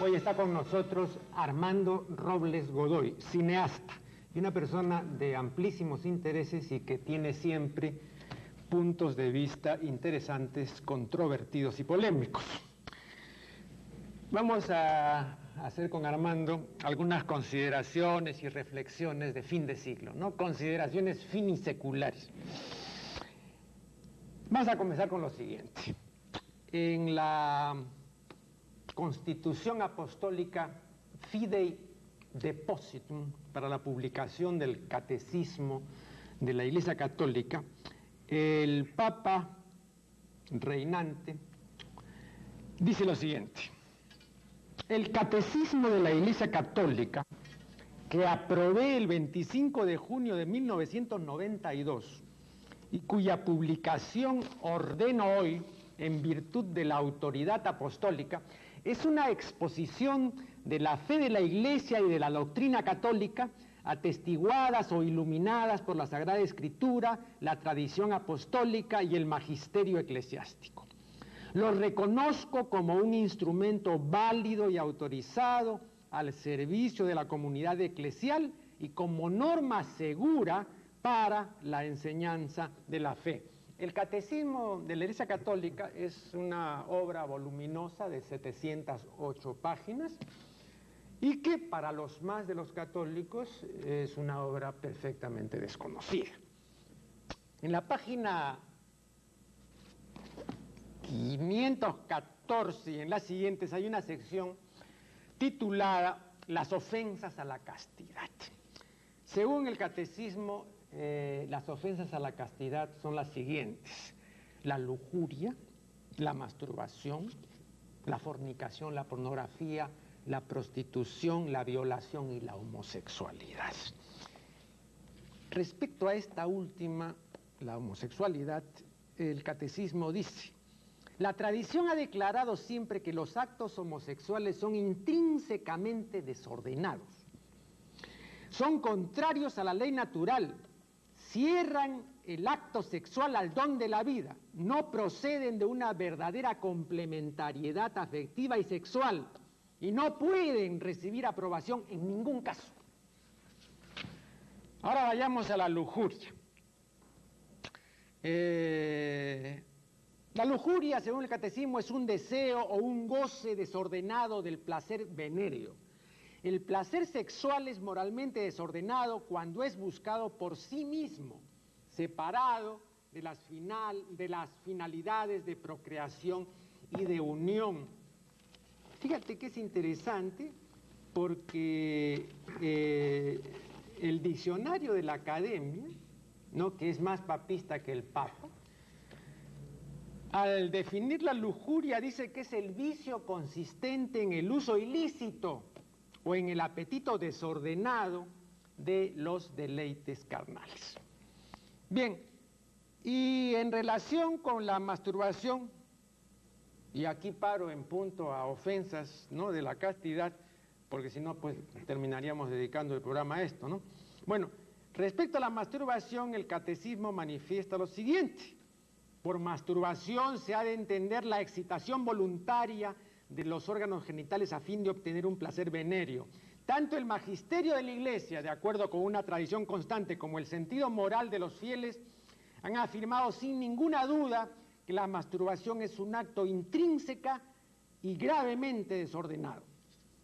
Hoy está con nosotros Armando Robles Godoy, cineasta, y una persona de amplísimos intereses y que tiene siempre puntos de vista interesantes, controvertidos y polémicos. Vamos a hacer con Armando algunas consideraciones y reflexiones de fin de siglo, ¿no? Consideraciones finiseculares. Vamos a comenzar con lo siguiente. En la Constitución Apostólica Fidei Depositum, para la publicación del Catecismo de la Iglesia Católica, el Papa reinante dice lo siguiente: el Catecismo de la Iglesia Católica, que aprobé el 25 de junio de 1992 y cuya publicación ordeno hoy en virtud de la autoridad apostólica, es una exposición de la fe de la Iglesia y de la doctrina católica, atestiguadas o iluminadas por la Sagrada Escritura, la tradición apostólica y el magisterio eclesiástico. Lo reconozco como un instrumento válido y autorizado al servicio de la comunidad eclesial y como norma segura para la enseñanza de la fe. El Catecismo de la Iglesia Católica es una obra voluminosa de 708 páginas y que para los más de los católicos es una obra perfectamente desconocida. En la página 514 y en las siguientes hay una sección titulada Las ofensas a la castidad. Según el Catecismo, las ofensas a la castidad son las siguientes: la lujuria, la masturbación, la fornicación, la pornografía, la prostitución, la violación y la homosexualidad. Respecto a esta última, la homosexualidad, el Catecismo dice: la tradición ha declarado siempre que los actos homosexuales son intrínsecamente desordenados, son contrarios a la ley natural, cierran el acto sexual al don de la vida, no proceden de una verdadera complementariedad afectiva y sexual y no pueden recibir aprobación en ningún caso. Ahora vayamos a la lujuria. La lujuria, según el Catecismo, es un deseo o un goce desordenado del placer venéreo. El placer sexual es moralmente desordenado cuando es buscado por sí mismo, separado de las finalidades de procreación y de unión. Fíjate que es interesante porque el diccionario de la Academia, ¿no?, que es más papista que el Papa, al definir la lujuria dice que es el vicio consistente en el uso ilícito o en el apetito desordenado de los deleites carnales. Bien, y en relación con la masturbación, y aquí paro en punto a ofensas, ¿no?, de la castidad, porque si no, pues terminaríamos dedicando el programa a esto, ¿no? Bueno, respecto a la masturbación, el Catecismo manifiesta lo siguiente: por masturbación se ha de entender la excitación voluntaria de los órganos genitales a fin de obtener un placer venéreo. Tanto el magisterio de la Iglesia, de acuerdo con una tradición constante, como el sentido moral de los fieles, han afirmado sin ninguna duda que la masturbación es un acto intrínseca y gravemente desordenado.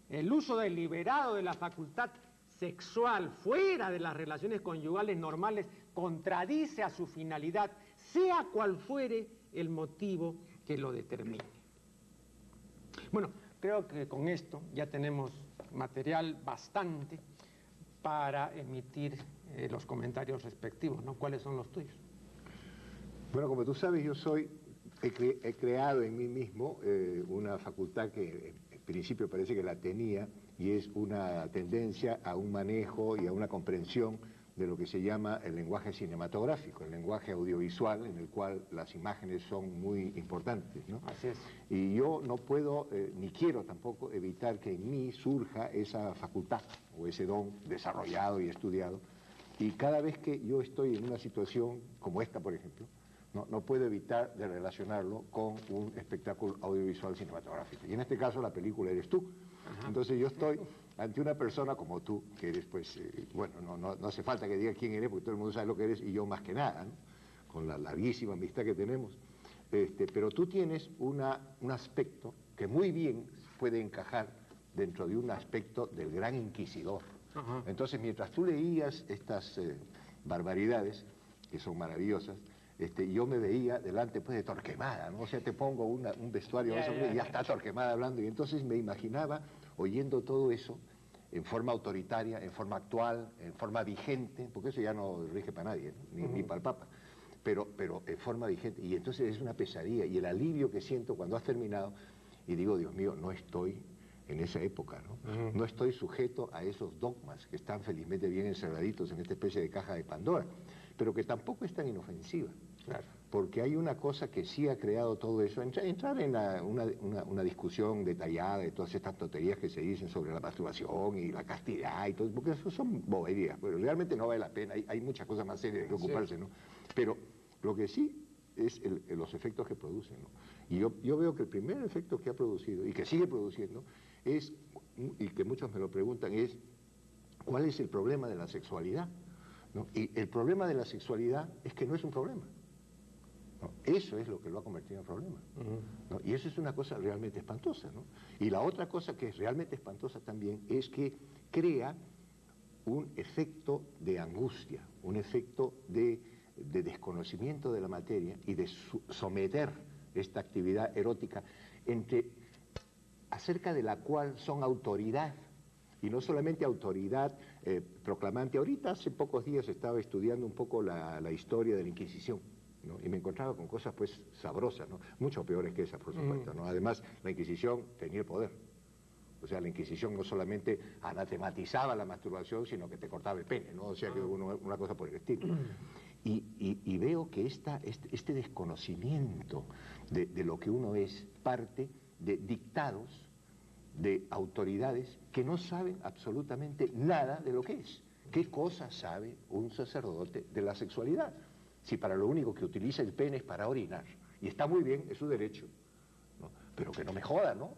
El uso deliberado de la facultad sexual fuera de las relaciones conyugales normales contradice a su finalidad, sea cual fuere el motivo que lo determine. Bueno, creo que con esto ya tenemos material bastante para emitir los comentarios respectivos, ¿no? ¿Cuáles son los tuyos? Bueno, como tú sabes, he creado en mí mismo una facultad que en principio parece que la tenía, y es una tendencia a un manejo y a una comprensión de lo que se llama el lenguaje cinematográfico, el lenguaje audiovisual, en el cual las imágenes son muy importantes, ¿no? Así es. Y yo no puedo, ni quiero tampoco, evitar que en mí surja esa facultad o ese don desarrollado y estudiado. Y cada vez que yo estoy en una situación como esta, por ejemplo, no puedo evitar de relacionarlo con un espectáculo audiovisual cinematográfico. Y en este caso la película eres tú. Entonces yo estoy ante una persona como tú, que eres pues, bueno, no hace falta que diga quién eres, porque todo el mundo sabe lo que eres, y yo más que nada, ¿no? Con la larguísima amistad que tenemos. Pero tú tienes un aspecto que muy bien puede encajar dentro de un aspecto del gran inquisidor. Entonces, mientras tú leías estas barbaridades, que son maravillosas, yo me veía delante pues de Torquemada, ¿no? O sea, te pongo un vestuario y ya está Torquemada hablando, y entonces me imaginaba oyendo todo eso en forma autoritaria, en forma actual, en forma vigente, porque eso ya no rige para nadie, ¿no? ni para el Papa, pero en forma vigente, y entonces es una pesadilla, y el alivio que siento cuando has terminado, y digo, Dios mío, no estoy en esa época, ¿no? No estoy sujeto a esos dogmas que están felizmente bien encerraditos en esta especie de caja de Pandora, pero que tampoco es tan inofensiva. Claro. Porque hay una cosa que sí ha creado todo eso, entrar en una discusión detallada de todas estas tonterías que se dicen sobre la masturbación y la castidad y todo, porque eso son boberías, pero realmente no vale la pena, hay muchas cosas más serias de que ocuparse, ¿no? Pero lo que sí es los efectos que producen, ¿no? Y yo veo que el primer efecto que ha producido y que sigue produciendo es, y que muchos me lo preguntan, es ¿cuál es el problema de la sexualidad? ¿No? Y el problema de la sexualidad es que no es un problema. ¿No? Eso es lo que lo ha convertido en problema. ¿No? Y eso es una cosa realmente espantosa, ¿no? Y la otra cosa que es realmente espantosa también es que crea un efecto de angustia, un efecto de desconocimiento de la materia y de someter esta actividad erótica acerca de la cual son autoridad, y no solamente autoridad proclamante. Ahorita hace pocos días estaba estudiando un poco la historia de la Inquisición, ¿no? Y me encontraba con cosas pues sabrosas, ¿no? Mucho peores que esas, por supuesto, ¿no? Además, la Inquisición tenía el poder. O sea, la Inquisición no solamente anatematizaba la masturbación, sino que te cortaba el pene, ¿no? O sea, que una cosa por el estilo. Y veo que este desconocimiento de lo que uno es parte de dictados de autoridades que no saben absolutamente nada de lo que es. ¿Qué cosa sabe un sacerdote de la sexualidad? Si para lo único que utiliza el pene es para orinar, y está muy bien, es su derecho, ¿no? Pero que no me joda, ¿no?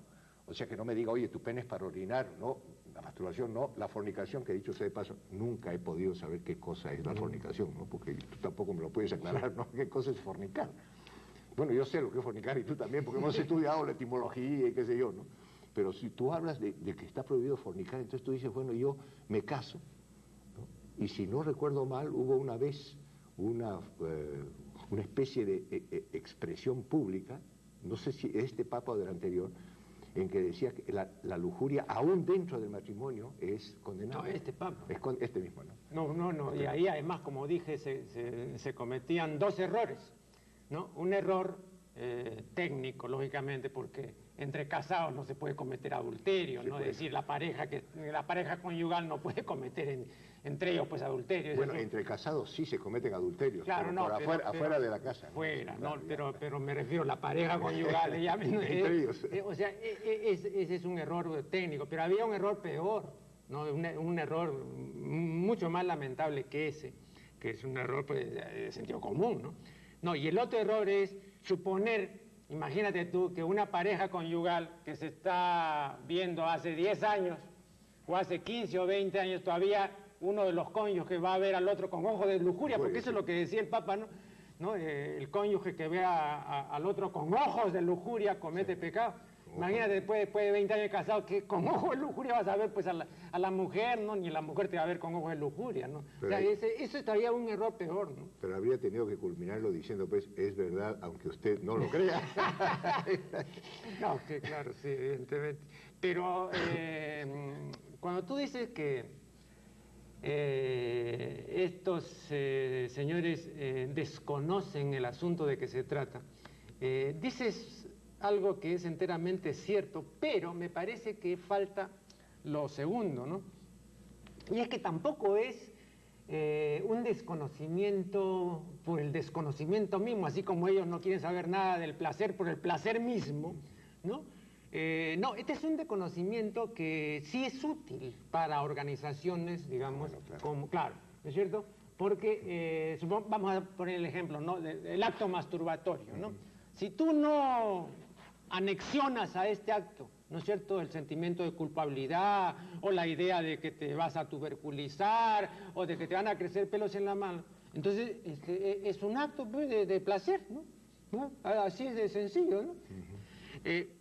O sea, que no me diga, oye, tu pene es para orinar, no, la masturbación no, la fornicación, que dicho sea de paso, nunca he podido saber qué cosa es la fornicación, ¿no? Porque tú tampoco me lo puedes aclarar, ¿no? ¿Qué cosa es fornicar? Bueno, yo sé lo que es fornicar y tú también, porque hemos estudiado la etimología y qué sé yo, ¿no? Pero si tú hablas de que está prohibido fornicar, entonces tú dices, bueno, yo me caso, ¿no? Y si no recuerdo mal, hubo una vez una especie de expresión pública, no sé si este papa o del anterior, en que decía que la lujuria, aún dentro del matrimonio, es condenada. No, este papa. Es este mismo, ¿no? No, Okay. Y ahí además, como dije, se cometían dos errores, ¿no? Un error técnico, lógicamente, porque entre casados no se puede cometer adulterio, sí, ¿no? Es decir, la pareja conyugal no puede cometer entre ellos pues adulterio. Bueno, entre casados sí se cometen adulterios, claro, pero no, afuera de la casa. Fuera, ¿no? Sí, claro, pero me refiero a la pareja conyugal. Entre ellos. O sea, ese es un error técnico, pero había un error peor, ¿no? Un error mucho más lamentable que ese, que es un error pues, de sentido común, ¿no? No, y el otro error es suponer, imagínate tú, que una pareja conyugal que se está viendo hace 10 años, o hace 15 o 20 años, todavía uno de los cónyuges va a ver al otro con ojos de lujuria, porque eso es lo que decía el Papa, ¿no? El cónyuge que ve al otro con ojos de lujuria comete pecado. Imagínate después de 20 años de casado, que con ojos de lujuria vas a ver pues a la mujer, ¿no? Ni la mujer te va a ver con ojos de lujuria, ¿no? Pero o sea, eso estaría un error peor, ¿no? Pero habría tenido que culminarlo diciendo, pues, es verdad, aunque usted no lo crea. No, que claro, sí, evidentemente. Pero cuando tú dices que estos señores desconocen el asunto de que se trata, dices algo que es enteramente cierto, pero me parece que falta lo segundo, ¿no? Y es que tampoco es un desconocimiento por el desconocimiento mismo, así como ellos no quieren saber nada del placer por el placer mismo, ¿no? No, este es un desconocimiento que sí es útil para organizaciones, digamos, claro. Como, claro, ¿no es cierto? porque vamos a poner el ejemplo, ¿no? El acto masturbatorio, ¿no? Si tú no anexionas a este acto, ¿no es cierto?, el sentimiento de culpabilidad o la idea de que te vas a tuberculizar o de que te van a crecer pelos en la mano, entonces es un acto pues, de placer, ¿no? Así es de sencillo, ¿no?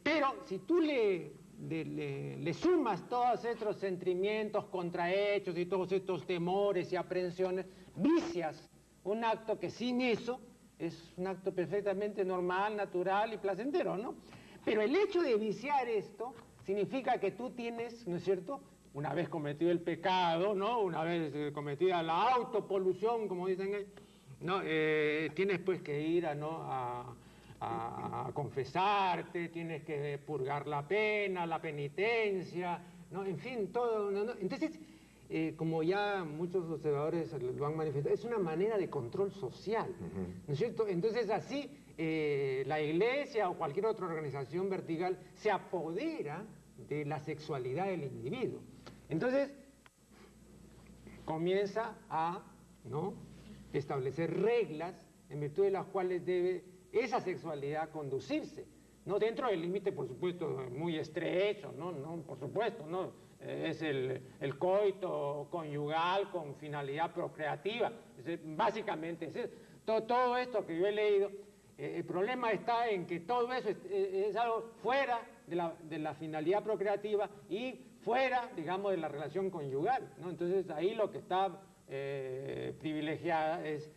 Pero si tú le sumas todos estos sentimientos contrahechos y todos estos temores y aprensiones, vicias un acto que sin eso es un acto perfectamente normal, natural y placentero, ¿no? Pero el hecho de viciar esto significa que tú tienes, ¿no es cierto?, una vez cometido el pecado, ¿no?, una vez cometida la autopolución, como dicen ellos, ¿no? Tienes pues que ir a confesarte, tienes que purgar la pena, la penitencia, ¿no? En fin, todo, ¿no? Entonces, como ya muchos observadores lo han manifestado, es una manera de control social, ¿no es cierto? Entonces así la Iglesia o cualquier otra organización vertical se apodera de la sexualidad del individuo. Entonces comienza a, ¿no?, establecer reglas en virtud de las cuales debe esa sexualidad conducirse, ¿no? Dentro del límite, por supuesto, muy estrecho, ¿no? Por supuesto, ¿no? Es el coito conyugal con finalidad procreativa. Básicamente es eso. Todo esto que yo he leído, el problema está en que todo eso es algo fuera de la finalidad procreativa y fuera, digamos, de la relación conyugal, ¿no? Entonces ahí lo que está privilegiada es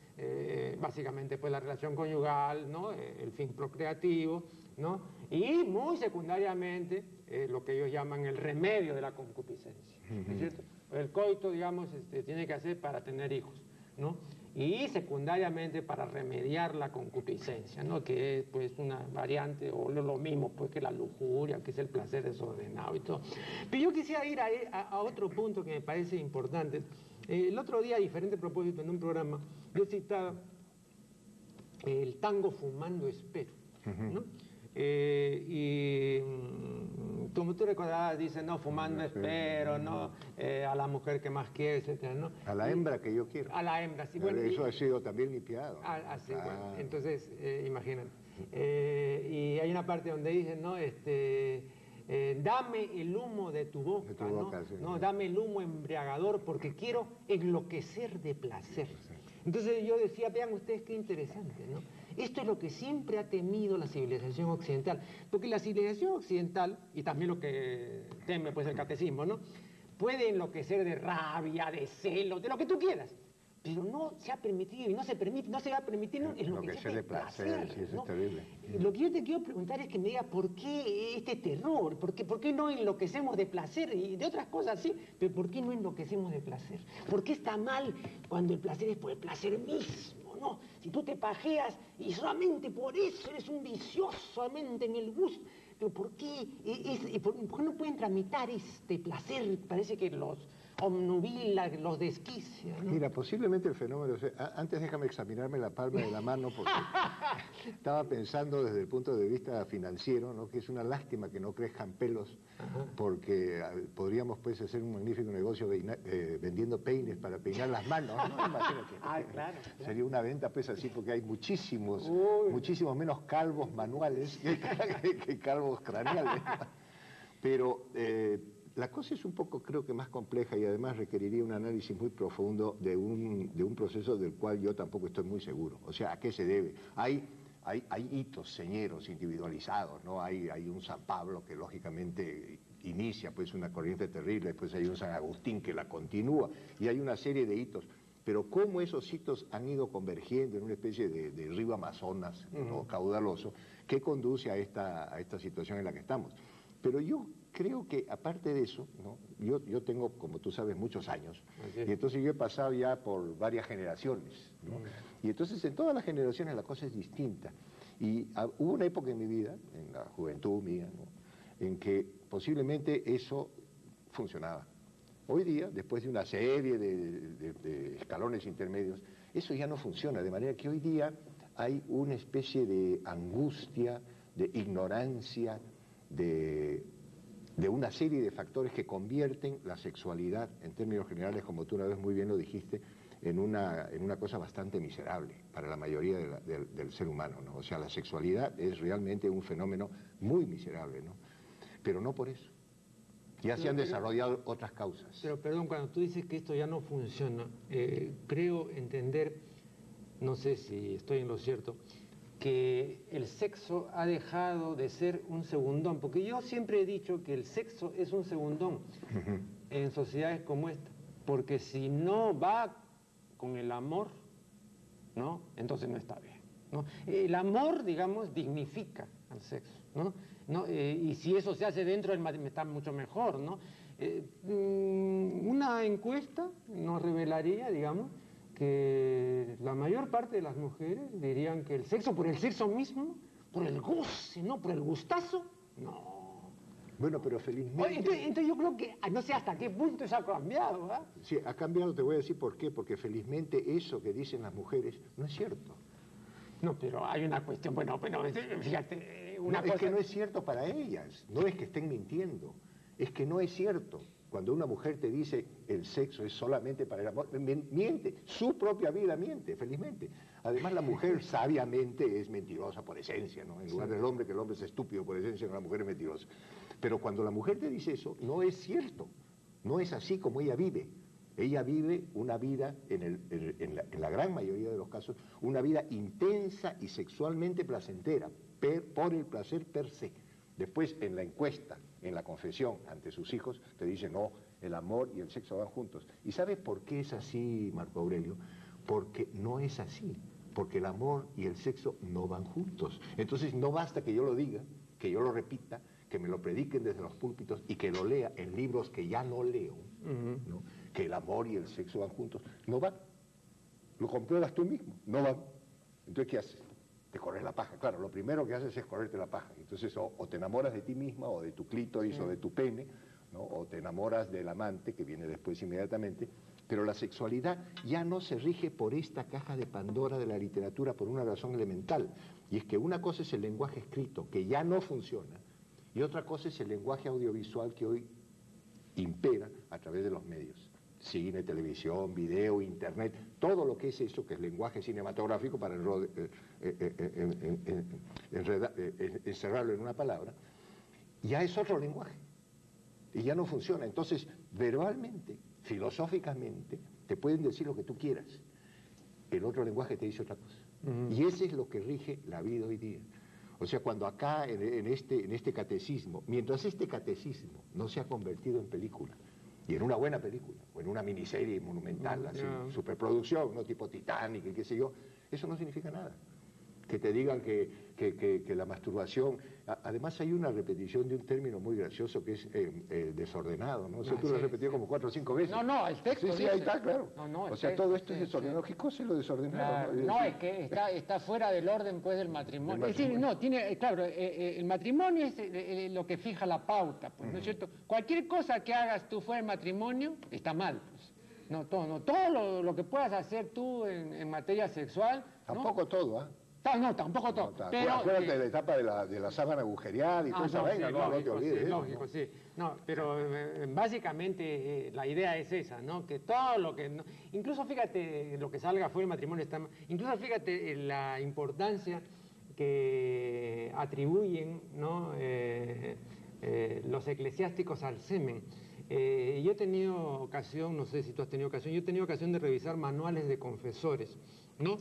básicamente pues la relación conyugal, ¿no?, el fin procreativo, ¿no?, y muy secundariamente lo que ellos llaman el remedio de la concupiscencia, ¿no es cierto? El coito, digamos, tiene que hacer para tener hijos, ¿no?, y secundariamente para remediar la concupiscencia, ¿no?, que es pues una variante o lo mismo pues que la lujuria, que es el placer desordenado y todo. Pero yo quisiera ir a otro punto que me parece importante. El otro día, a diferente propósito, en un programa, yo citaba el tango Fumando Espero, ¿no? Y como tú recordarás, dice, no, fumando espero, ¿no? A la mujer que más quiere, etcétera, ¿no? A la hembra que yo quiero. A la hembra, sí. Bueno, eso ha sido también limpiado. Así, bueno, entonces, imagínate. Y hay una parte donde dice, ¿no? Dame el humo de tu boca, ¿no? Sí. No, dame el humo embriagador porque quiero enloquecer de placer. Entonces yo decía, vean ustedes qué interesante, ¿no? Esto es lo que siempre ha temido la civilización occidental, porque la civilización occidental, y también lo que teme pues el catecismo, ¿no?, puede enloquecer de rabia, de celos, de lo que tú quieras, pero no se ha permitido y no se va a permitir enloquecer de placer, sí, eso ¿no? es terrible. Lo que yo te quiero preguntar es que me diga por qué este terror, por qué no enloquecemos de placer y de otras cosas sí, pero por qué no enloquecemos de placer, por qué está mal cuando el placer es por el placer mismo, ¿no? Si tú te pajeas y solamente por eso eres un vicioso, solamente en el gusto, pero ¿por qué no pueden tramitar este placer? Parece que los obnubila, los desquicia, ¿no? Mira, posiblemente el fenómeno... Antes déjame examinarme la palma de la mano porque estaba pensando desde el punto de vista financiero, ¿no?, que es una lástima que no crezcan pelos, porque podríamos pues hacer un magnífico negocio vendiendo peines para peinar las manos, ¿no? Imagínate. Claro. Sería una venta pues así porque hay muchísimos menos calvos manuales que calvos craneales. Pero... la cosa es un poco, creo que más compleja y además requeriría un análisis muy profundo de un proceso del cual yo tampoco estoy muy seguro. O sea, ¿a qué se debe? Hay hitos señeros individualizados, ¿no? Hay un San Pablo que lógicamente inicia pues una corriente terrible, después hay un San Agustín que la continúa y hay una serie de hitos. Pero cómo esos hitos han ido convergiendo en una especie de río Amazonas, ¿no?, caudaloso, que conduce a esta situación en la que estamos. Pero yo creo que aparte de eso, ¿no?, yo tengo, como tú sabes, muchos años, y entonces yo he pasado ya por varias generaciones, ¿no? Y entonces en todas las generaciones la cosa es distinta. Y hubo una época en mi vida, en la juventud mía, ¿no?, en que posiblemente eso funcionaba. Hoy día, después de una serie de escalones intermedios, eso ya no funciona, de manera que hoy día hay una especie de angustia, de ignorancia, de una serie de factores que convierten la sexualidad, en términos generales, como tú una vez muy bien lo dijiste, en una cosa bastante miserable para la mayoría del ser humano, ¿no? O sea, la sexualidad es realmente un fenómeno muy miserable, ¿no? Pero no por eso. Ya se han desarrollado otras causas. Pero perdón, cuando tú dices que esto ya no funciona, creo entender, no sé si estoy en lo cierto, que el sexo ha dejado de ser un segundón, porque yo siempre he dicho que el sexo es un segundón en sociedades como esta, porque si no va con el amor, ¿no? Entonces no está bien, ¿no? El amor, digamos, dignifica al sexo, ¿no? Y si eso se hace dentro del matrimonio está mucho mejor, ¿no? Una encuesta nos revelaría, digamos, que la mayor parte de las mujeres dirían que el sexo, por el sexo mismo, por el goce, ¿no? Por el gustazo, no. Bueno, pero felizmente... Oye, entonces yo creo que, no sé hasta qué punto eso ha cambiado, ¿verdad? Sí, ha cambiado, te voy a decir por qué, porque felizmente eso que dicen las mujeres no es cierto. No, pero hay una cuestión, bueno, fíjate, una cosa... Es que no es cierto para ellas, no es que estén mintiendo, es que no es cierto. Cuando una mujer te dice el sexo es solamente para el amor, miente, su propia vida miente, felizmente. Además la mujer sabiamente es mentirosa por esencia, ¿no? En lugar del hombre, que el hombre es estúpido por esencia, la mujer es mentirosa. Pero cuando la mujer te dice eso, no es cierto, no es así como ella vive. Ella vive una vida, en la gran mayoría de los casos, una vida intensa y sexualmente placentera, por el placer per se. Después, en la encuesta, en la confesión ante sus hijos, te dicen, no, el amor y el sexo van juntos. ¿Y sabes por qué es así, Marco Aurelio? Porque no es así, porque el amor y el sexo no van juntos. Entonces no basta que yo lo diga, que yo lo repita, que me lo prediquen desde los púlpitos y que lo lea en libros que ya no leo, ¿no? Que el amor y el sexo van juntos. No van. Lo compruebas tú mismo, no van. Entonces, ¿qué haces? Te corres la paja. Claro, lo primero que haces es correrte la paja. Entonces, o te enamoras de ti misma, o de tu clítoris, o de tu pene, ¿no? O te enamoras del amante, que viene después inmediatamente. Pero la sexualidad ya no se rige por esta caja de Pandora de la literatura por una razón elemental. Y es que una cosa es el lenguaje escrito, que ya no funciona, y otra cosa es el lenguaje audiovisual que hoy impera a través de los medios. Cine, televisión, video, internet, todo lo que es eso, que es lenguaje cinematográfico, para encerrarlo en una palabra, ya es otro lenguaje y ya no funciona. Entonces, verbalmente, filosóficamente, te pueden decir lo que tú quieras, el otro lenguaje te dice otra cosa. Y ese es lo que rige la vida hoy día. O sea, cuando acá, en este catecismo, mientras este catecismo no se ha convertido en película, y en una buena película, o en una miniserie monumental, así, superproducción, ¿no? Tipo Titanic, y qué sé yo, eso no significa nada. Que te digan que la masturbación... Además hay una repetición de un término muy gracioso que es desordenado, ¿no? O sea, tú lo has repetido como 4 o 5 veces. No, el texto Sí, ahí está, claro. O sea, todo esto es desordenado. ¿Qué cosa es lo desordenado? Claro. No, es que está fuera del orden, pues, del matrimonio. Es decir, no, claro, el matrimonio es lo que fija la pauta, pues, ¿no es cierto? Cualquier cosa que hagas tú fuera del matrimonio está mal, pues. Todo lo que puedas hacer tú en materia sexual... Tampoco todo, ¿ah? No, tampoco todo. Pero, acuérdate de la etapa de la sábana agujereada y toda esa vaina, no te olvides. Sí, lógico, sí. No, pero básicamente la idea es esa, ¿no? Que todo lo que... incluso fíjate lo que salga fuera del matrimonio está... Incluso fíjate la importancia que atribuyen, ¿no? Los eclesiásticos al semen. Yo he tenido ocasión, no sé si tú has tenido ocasión, yo he tenido ocasión de revisar manuales de confesores, ¿no?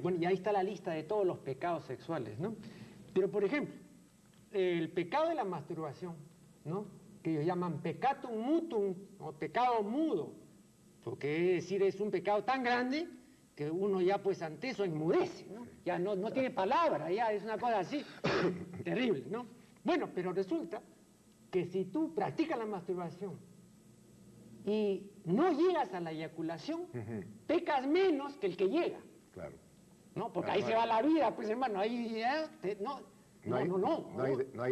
Bueno, y ahí está la lista de todos los pecados sexuales, ¿no? Pero, por ejemplo, el pecado de la masturbación, ¿no? Que ellos llaman peccatum mutum, o pecado mudo, porque es decir, es un pecado tan grande que uno ya pues ante eso enmudece, ¿no? Ya no tiene palabra, ya es una cosa así, terrible, ¿no? Bueno, pero resulta que si tú practicas la masturbación y no llegas a la eyaculación, pecas menos que el que llega. Claro. ¿No? Porque ahí se va la vida, pues hermano, ahí ya... No hay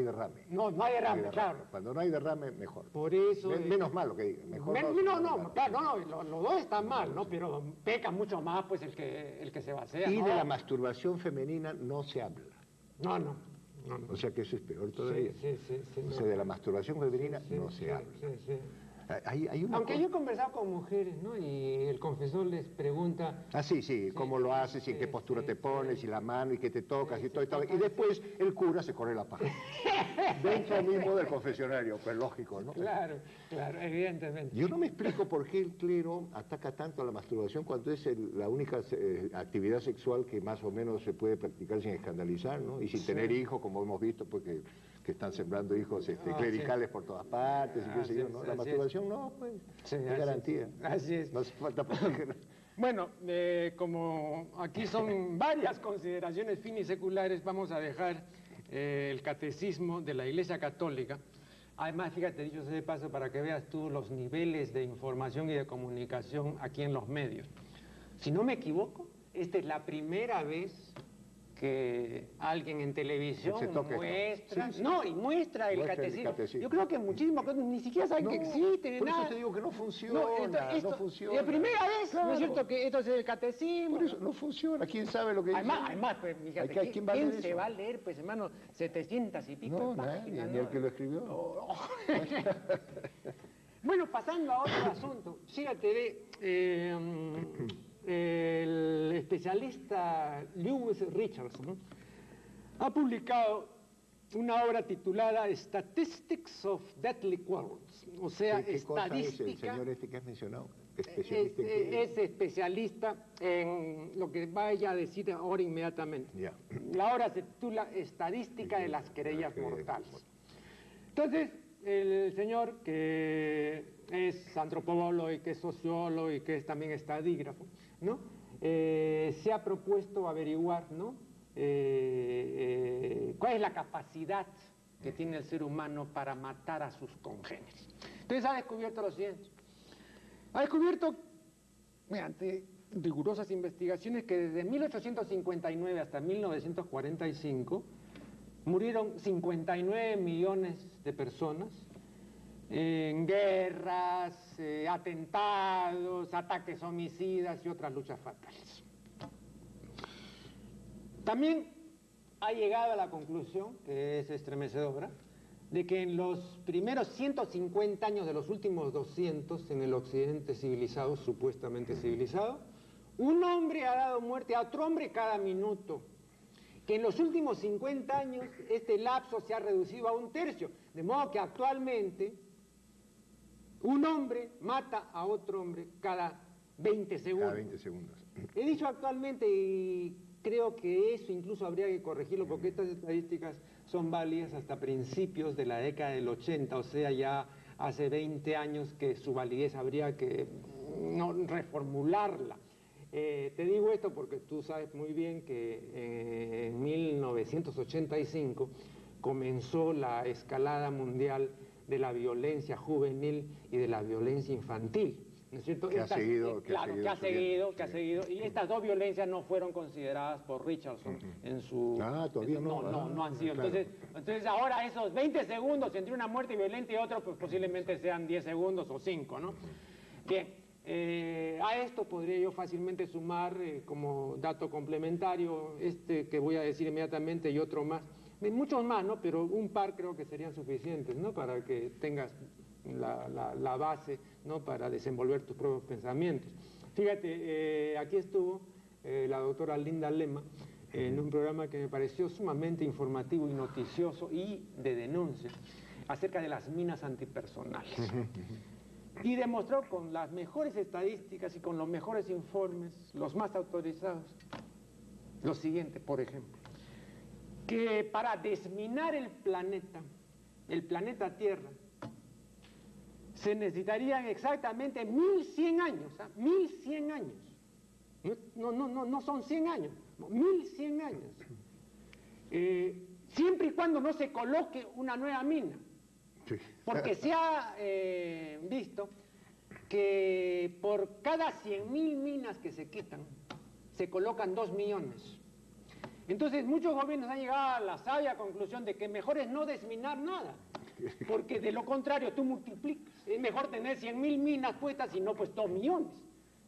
derrame. No hay derrame, claro. Cuando no hay derrame, mejor. Por eso... menos mal lo que diga. Mejor los dos están mal, ¿no? Pero peca mucho más, pues, el que se vacía. Y de la masturbación femenina no se habla. No. O sea que eso es peor todavía. Sí. O sea, de la masturbación femenina no se habla. Hay una Aunque cosa... yo he conversado con mujeres, ¿no? Y el confesor les pregunta... Ah, sí, cómo lo haces y en qué postura te pones y la mano y qué te tocas y todo esto. Y después el cura se corre la paja. Dentro mismo del confesionario, pues lógico, ¿no? Claro, evidentemente. Yo no me explico por qué el clero ataca tanto a la masturbación cuando es la única actividad sexual que más o menos se puede practicar sin escandalizar, ¿no? Y sin tener hijos, como hemos visto, pues que están sembrando hijos clericales por todas partes y qué sé yo, ¿no? La masturbación no, pues, es garantía. Así es. No hace falta protegerla. Bueno, como aquí son varias consideraciones finiseculares, vamos a dejar el catecismo de la Iglesia Católica. Además, fíjate, dicho sea de paso, para que veas tú los niveles de información y de comunicación aquí en los medios. Si no me equivoco, esta es la primera vez que alguien en televisión muestra, y muestra el catecismo. Yo creo que muchísimos ni siquiera saben que existe. Por eso te digo que no funciona, no funciona. Es la primera vez, ¿no es cierto? Que esto es el catecismo. Por eso no funciona, ¿quién sabe lo que dice? Además, pues, fíjate, ¿quién se va a leer, pues, hermano, 700 y pico de páginas? Nadie, ni el que lo escribió. Bueno, pasando a otro asunto, fíjate, el especialista Lewis Richardson ha publicado una obra titulada Statistics of Deadly Quarrels, o sea, ¿Qué estadística. Cosa es el señor este que has mencionado? Es especialista en lo que vaya a decir ahora inmediatamente. Ya. La obra se titula Estadística de las querellas mortales. Entonces, el señor, que es antropólogo y que es sociólogo y que es también estadígrafo, ¿no? Se ha propuesto averiguar, ¿no? ¿Cuál es la capacidad que tiene el ser humano para matar a sus congéneres? Entonces ha descubierto lo siguiente. Ha descubierto, mediante rigurosas investigaciones, que desde 1859 hasta 1945 murieron 59 millones de personas en guerras, atentados, ataques homicidas y otras luchas fatales. También ha llegado a la conclusión, que es estremecedora, de que en los primeros 150 años de los últimos 200 en el occidente civilizado, supuestamente civilizado, un hombre ha dado muerte a otro hombre cada minuto. Que en los últimos 50 años este lapso se ha reducido a 1/3, de modo que actualmente un hombre mata a otro hombre cada 20 segundos. Cada 20 segundos. He dicho actualmente y creo que eso incluso habría que corregirlo porque estas estadísticas son válidas hasta principios de la década del 80, o sea, ya hace 20 años que su validez habría que reformularla. Te digo esto porque tú sabes muy bien que en 1985 comenzó la escalada mundial de la violencia juvenil y de la violencia infantil, ¿no es cierto? Que ha seguido, y estas dos violencias no fueron consideradas por Richardson en su... todavía no. No han sido. Claro. Entonces ahora esos 20 segundos entre una muerte violenta y otra, pues posiblemente sean 10 segundos o 5, ¿no? Bien. A esto podría yo fácilmente sumar como dato complementario que voy a decir inmediatamente y otro más, muchos más, ¿no? Pero un par creo que serían suficientes, ¿no? Para que tengas la base, ¿no? Para desenvolver tus propios pensamientos. Fíjate, aquí estuvo la doctora Linda Lema en un programa que me pareció sumamente informativo y noticioso y de denuncia acerca de las minas antipersonales. Y demostró con las mejores estadísticas y con los mejores informes, los más autorizados, lo siguiente, por ejemplo, que para desminar el planeta Tierra, se necesitarían exactamente 1100 años, 1100 años. No son 100 años, 1100 años. Siempre y cuando no se coloque una nueva mina. Porque se ha visto que por cada 100.000 minas que se quitan, se colocan 2 millones. Entonces muchos gobiernos han llegado a la sabia conclusión de que mejor es no desminar nada, porque de lo contrario tú multiplicas. Es mejor tener 100.000 minas puestas y no pues 2 millones.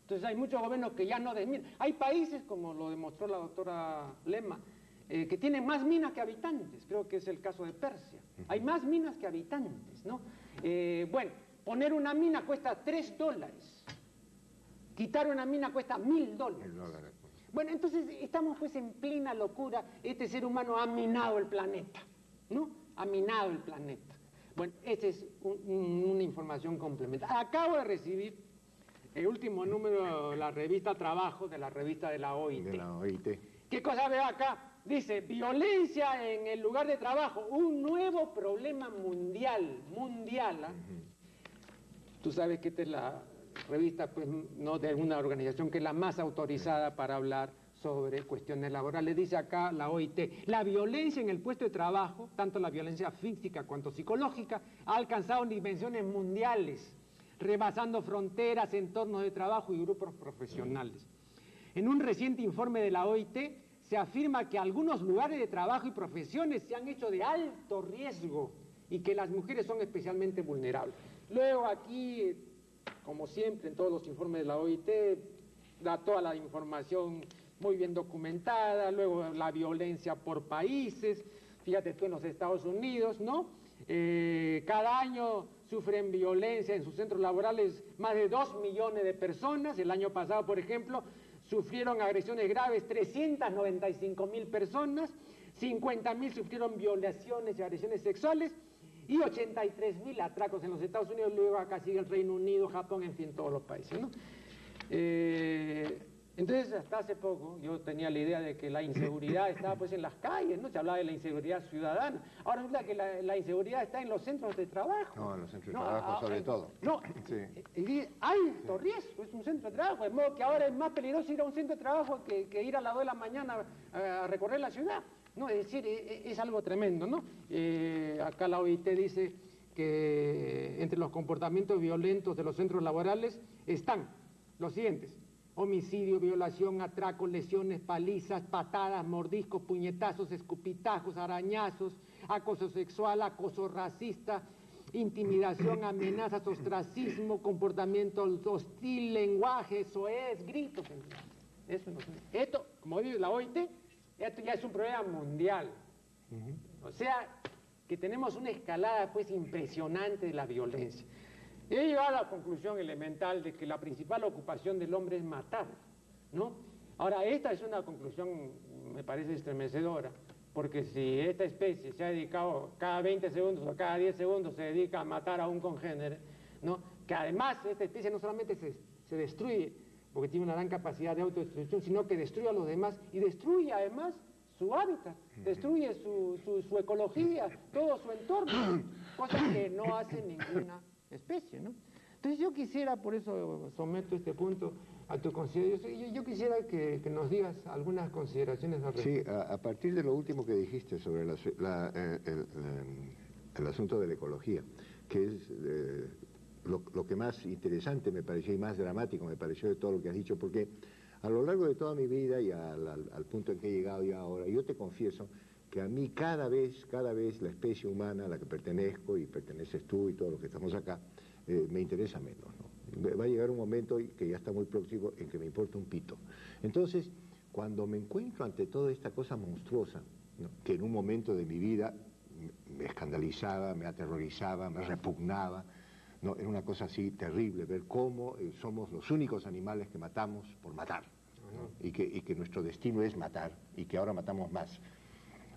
Entonces hay muchos gobiernos que ya no desminan. Hay países, como lo demostró la doctora Lema, que tienen más minas que habitantes. Creo que es el caso de Persia. Hay más minas que habitantes, ¿no? Bueno, poner una mina cuesta $3. Quitar una mina cuesta $1000. Bueno, entonces estamos pues en plena locura. Este ser humano ha minado el planeta, ¿no? Ha minado el planeta. Bueno, esta es una información complementaria. Acabo de recibir el último número de la revista Trabajo, de la revista de la OIT. De la OIT. ¿Qué cosa veo acá? Dice, violencia en el lugar de trabajo, un nuevo problema mundial. Tú sabes que esta es la revista, pues, no de alguna organización que es la más autorizada para hablar sobre cuestiones laborales. Dice acá la OIT, la violencia en el puesto de trabajo, tanto la violencia física cuanto psicológica, ha alcanzado dimensiones mundiales, rebasando fronteras, entornos de trabajo y grupos profesionales. En un reciente informe de la OIT se afirma que algunos lugares de trabajo y profesiones se han hecho de alto riesgo y que las mujeres son especialmente vulnerables. Luego aquí, como siempre en todos los informes de la OIT, da toda la información muy bien documentada, luego la violencia por países, fíjate tú en los Estados Unidos, ¿no? Cada año sufren violencia en sus centros laborales más de 2 millones de personas. El año pasado, por ejemplo, sufrieron agresiones graves 395.000 personas, 50.000 sufrieron violaciones y agresiones sexuales y 83.000 atracos en los Estados Unidos, luego acá sigue el Reino Unido, Japón, en fin, todos los países, ¿no? Entonces, hasta hace poco yo tenía la idea de que la inseguridad estaba pues en las calles, ¿no? Se hablaba de la inseguridad ciudadana. Ahora resulta que la inseguridad está en los centros de trabajo. No, en los centros de trabajo sobre todo. No, sí. Hay alto riesgo, es un centro de trabajo, de modo que ahora es más peligroso ir a un centro de trabajo que ir a las 2 de la mañana a recorrer la ciudad. No, es decir, es algo tremendo, ¿no? Acá la OIT dice que entre los comportamientos violentos de los centros laborales están los siguientes: homicidio, violación, atraco, lesiones, palizas, patadas, mordiscos, puñetazos, escupitajos, arañazos, acoso sexual, acoso racista, intimidación, amenazas, ostracismo, comportamiento hostil, lenguaje, soez, gritos. Esto, como dice la OIT, esto ya es un problema mundial. O sea, que tenemos una escalada pues impresionante de la violencia. He llegado a la conclusión elemental de que la principal ocupación del hombre es matar, ¿no? Ahora, esta es una conclusión, me parece estremecedora, porque si esta especie se ha dedicado cada 20 segundos o cada 10 segundos se dedica a matar a un congénere, ¿no? Que además esta especie no solamente se destruye, porque tiene una gran capacidad de autodestrucción, sino que destruye a los demás y destruye además su hábitat, destruye su ecología, todo su entorno, cosa que no hace ninguna especie, ¿no? Entonces yo quisiera, por eso someto este punto a tu consideración, yo quisiera que nos digas algunas consideraciones al respecto. Sí, a partir de lo último que dijiste sobre el asunto de la ecología, que es lo que más interesante me pareció y más dramático me pareció de todo lo que has dicho, porque a lo largo de toda mi vida y al punto en que he llegado ya ahora, yo te confieso que a mí cada vez la especie humana a la que pertenezco y perteneces tú y todos los que estamos acá, me interesa menos, ¿no? Va a llegar un momento que ya está muy próximo en que me importa un pito. Entonces, cuando me encuentro ante toda esta cosa monstruosa, ¿no?, que en un momento de mi vida me escandalizaba, me aterrorizaba, me repugnaba, ¿no? Era una cosa así terrible, ver cómo somos los únicos animales que matamos por matar, ¿no? y que nuestro destino es matar, y que ahora matamos más.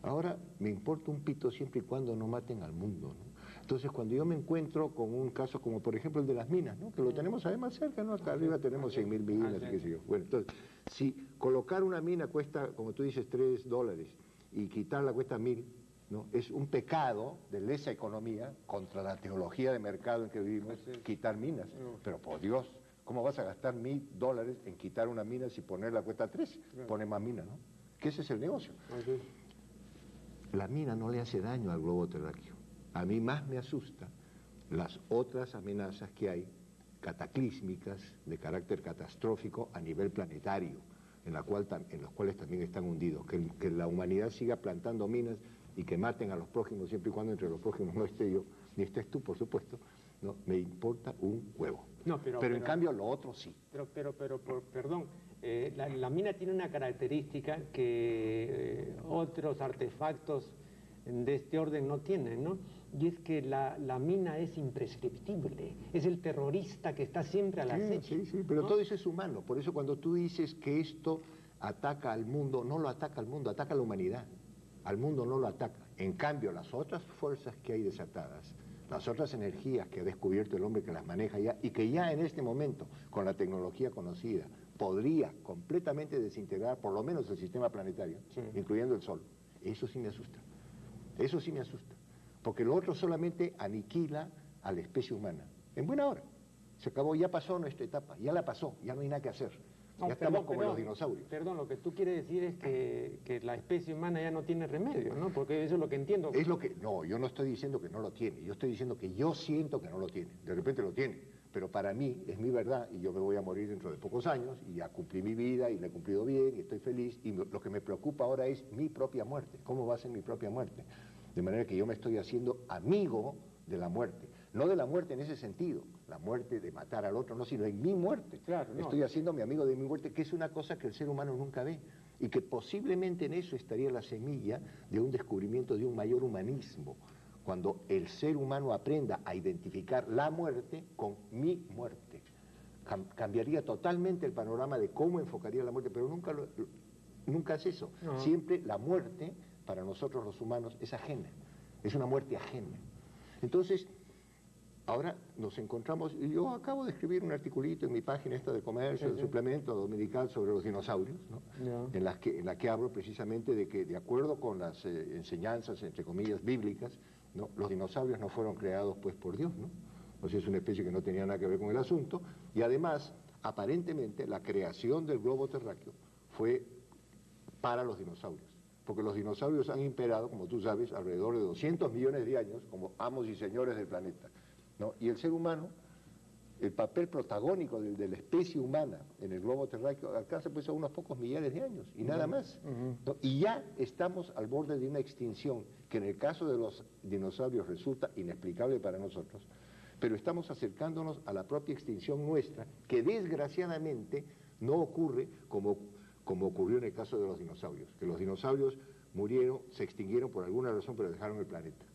Ahora me importa un pito siempre y cuando no maten al mundo, ¿no? Entonces, cuando yo me encuentro con un caso como por ejemplo el de las minas, ¿no?, que lo tenemos además cerca, ¿no? Acá arriba tenemos 100.000 minas, qué sé yo. Bueno, entonces, si colocar una mina cuesta, como tú dices, $3 y quitarla cuesta 1.000, ¿no?, es un pecado de lesa economía contra la teología de mercado en que vivimos, quitar minas. Pero por Dios, ¿cómo vas a gastar $1.000 en quitar una mina si ponerla cuesta 3? Pone más mina, ¿no? Que ese es el negocio. La mina no le hace daño al globo terráqueo. A mí más me asusta las otras amenazas que hay, cataclísmicas, de carácter catastrófico a nivel planetario, en los cuales también están hundidos. Que la humanidad siga plantando minas y que maten a los prójimos, siempre y cuando entre los prójimos no esté yo, ni estés tú, por supuesto, ¿no? Me importa un huevo. No, pero en cambio lo otro sí. Perdón, la mina tiene una característica que otros artefactos de este orden no tienen, ¿no? Y es que la mina es imprescriptible, es el terrorista que está siempre al acecho. Sí, pero ¿no? todo eso es humano. Por eso cuando tú dices que esto ataca al mundo, no lo ataca al mundo, ataca a la humanidad. Al mundo no lo ataca. En cambio, las otras fuerzas que hay desatadas, las otras energías que ha descubierto el hombre que las maneja ya y que ya en este momento, con la tecnología conocida, podría completamente desintegrar por lo menos el sistema planetario, sí, incluyendo el Sol. Eso sí me asusta. Eso sí me asusta. Porque lo otro solamente aniquila a la especie humana. En buena hora. Se acabó, ya pasó nuestra etapa, ya la pasó, ya no hay nada que hacer. No, ya estamos como los dinosaurios. Perdón, lo que tú quieres decir es que la especie humana ya no tiene remedio, ¿no? Porque eso es lo que entiendo. Es lo que, no, yo no estoy diciendo que no lo tiene, yo estoy diciendo que yo siento que no lo tiene. De repente lo tiene, pero para mí es mi verdad y yo me voy a morir dentro de pocos años y ya cumplí mi vida y la he cumplido bien y estoy feliz y lo que me preocupa ahora es mi propia muerte. ¿Cómo va a ser mi propia muerte? De manera que yo me estoy haciendo amigo de la muerte. No de la muerte en ese sentido, la muerte de matar al otro, no, sino en mi muerte. Claro, no. Estoy haciéndome amigo de mi muerte, que es una cosa que el ser humano nunca ve, y que posiblemente en eso estaría la semilla de un descubrimiento de un mayor humanismo, cuando el ser humano aprenda a identificar la muerte con mi muerte. Cambiaría totalmente el panorama de cómo enfocaría la muerte, pero nunca es eso. No. Siempre la muerte, para nosotros los humanos, es ajena, es una muerte ajena. Entonces, ahora nos encontramos, y yo acabo de escribir un articulito en mi página esta de comercio, el suplemento dominical sobre los dinosaurios, ¿no? En la que hablo precisamente de que, de acuerdo con las enseñanzas, entre comillas, bíblicas, ¿no? Los dinosaurios no fueron creados pues por Dios, ¿no? O sea, es una especie que no tenía nada que ver con el asunto, y además, aparentemente, la creación del globo terráqueo fue para los dinosaurios. Porque los dinosaurios han imperado, como tú sabes, alrededor de 200 millones de años como amos y señores del planeta, ¿no? Y el ser humano, el papel protagónico de la especie humana en el globo terráqueo alcanza pues a unos pocos millares de años y nada más, ¿no? Y ya estamos al borde de una extinción que en el caso de los dinosaurios resulta inexplicable para nosotros, pero estamos acercándonos a la propia extinción nuestra, que desgraciadamente no ocurre como ocurrió en el caso de los dinosaurios, que los dinosaurios murieron, se extinguieron por alguna razón, pero dejaron el planeta.